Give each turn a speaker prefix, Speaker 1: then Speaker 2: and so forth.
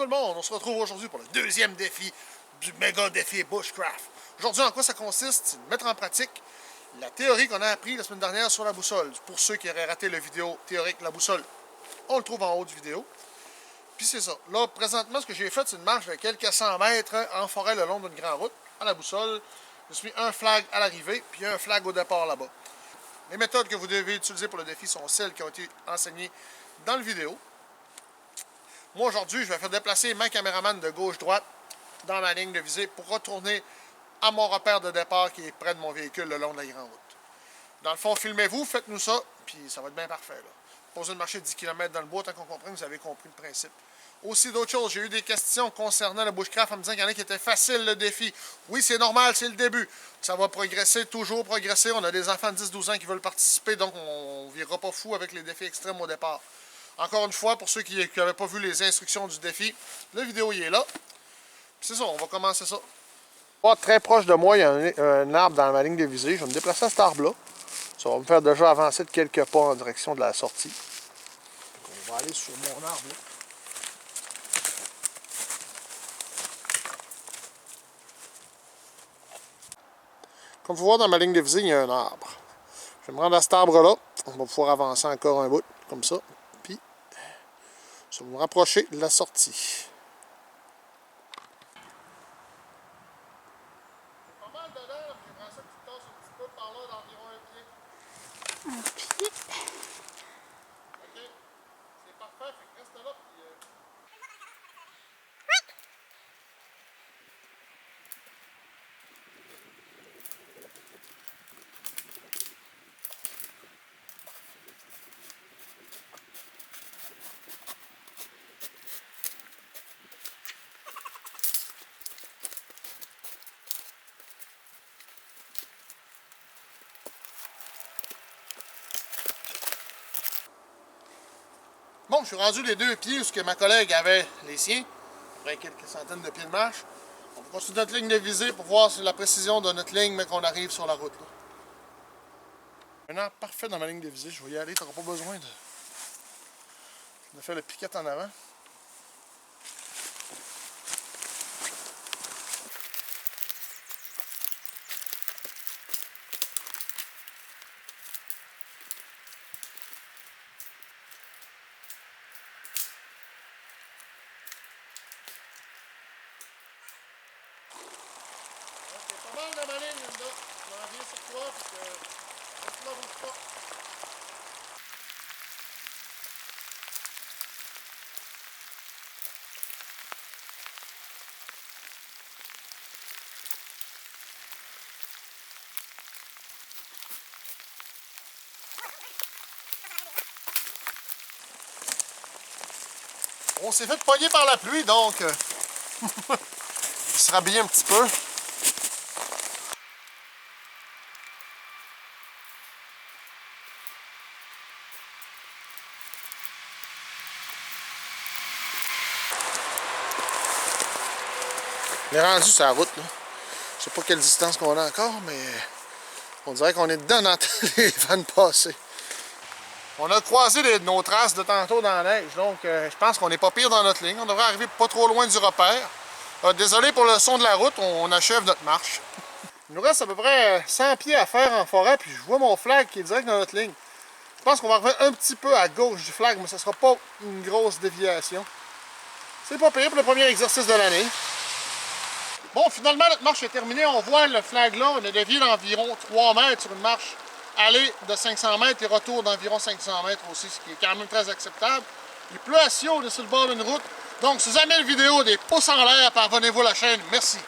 Speaker 1: tout le monde, on se retrouve aujourd'hui pour le deuxième défi du méga défi Bushcraft. Aujourd'hui, en quoi ça consiste? C'est de mettre en pratique la théorie qu'on a appris la semaine dernière sur la boussole. Pour ceux qui auraient raté la vidéo théorique de la boussole, on le trouve en haut de vidéo. Puis c'est ça. Là, présentement, ce que j'ai fait, c'est une marche de quelques 100 mètres en forêt le long d'une grande route à la boussole. Je suis mis un flag à l'arrivée, puis un flag au départ là-bas. Les méthodes que vous devez utiliser pour le défi sont celles qui ont été enseignées dans la vidéo. Moi, aujourd'hui, je vais faire déplacer ma caméraman de gauche-droite dans ma ligne de visée pour retourner à mon repère de départ qui est près de mon véhicule le long de la grande route. Dans le fond, filmez-vous, faites-nous ça, puis ça va être bien parfait. Là. Pas besoin de marcher 10 km dans le bois tant qu'on comprend que vous avez compris le principe. Aussi d'autres choses, j'ai eu des questions concernant le bushcraft en me disant qu'il y en a qui étaient faciles le défi. Oui, c'est normal, c'est le début. Ça va progresser, toujours progresser. On a des enfants de 10-12 ans qui veulent participer, donc on ne virera pas fou avec les défis extrêmes au départ. Encore une fois, pour ceux qui n'avaient pas vu les instructions du défi, la vidéo il est là. C'est ça, on va commencer ça. Très proche de moi, il y a un arbre dans ma ligne de visée. Je vais me déplacer à cet arbre-là. Ça va me faire déjà avancer de quelques pas en direction de la sortie. On va aller sur mon arbre là. Comme vous voyez dans ma ligne de visée, il y a un arbre. Je vais me rendre à cet arbre-là. On va pouvoir avancer encore un bout, comme ça. Puis, ça va me rapprocher de la sortie. C'est pas mal de l'herbe. J'aimerais ça que tu tasses un petit peu par là d'environ un pied.
Speaker 2: Un pied.
Speaker 1: OK. C'est parfait. Fait que reste là. Puis, Bon, je suis rendu les 2 pieds où ce que ma collègue avait les siens, après quelques centaines de pieds de marche. On va continuer notre ligne de visée pour voir la précision de notre ligne mais qu'on arrive sur la route. Là. Un arbre parfait dans ma ligne de visée, je vais y aller, tu n'auras pas besoin de faire le piquette en avant. C'est pas mal de ma ligne, Linda. Je m'en viens sur toi, parce que reste là, bouge pas. On s'est fait pogner par la pluie, donc il se rhabille un petit peu. On est rendu sur la route, là. Je sais pas quelle distance qu'on a encore, mais on dirait qu'on est dedans dans les vannes passées. On a croisé nos traces de tantôt dans la neige, donc je pense qu'on n'est pas pire dans notre ligne. On devrait arriver pas trop loin du repère. Désolé pour le son de la route, on achève notre marche. Il nous reste à peu près 100 pieds à faire en forêt, puis je vois mon flag qui est direct dans notre ligne. Je pense qu'on va revenir un petit peu à gauche du flag, mais ce ne sera pas une grosse déviation. C'est pas pire pour le premier exercice de l'année. Bon, finalement, notre marche est terminée. On voit le flag là. On a dévié d'environ 3 mètres sur une marche aller de 500 mètres et retour d'environ 500 mètres aussi, ce qui est quand même très acceptable. Il pleut à Sio, on est sur le bord d'une route. Donc, si vous aimez la vidéo, des pouces en l'air, abonnez-vous à la chaîne. Merci.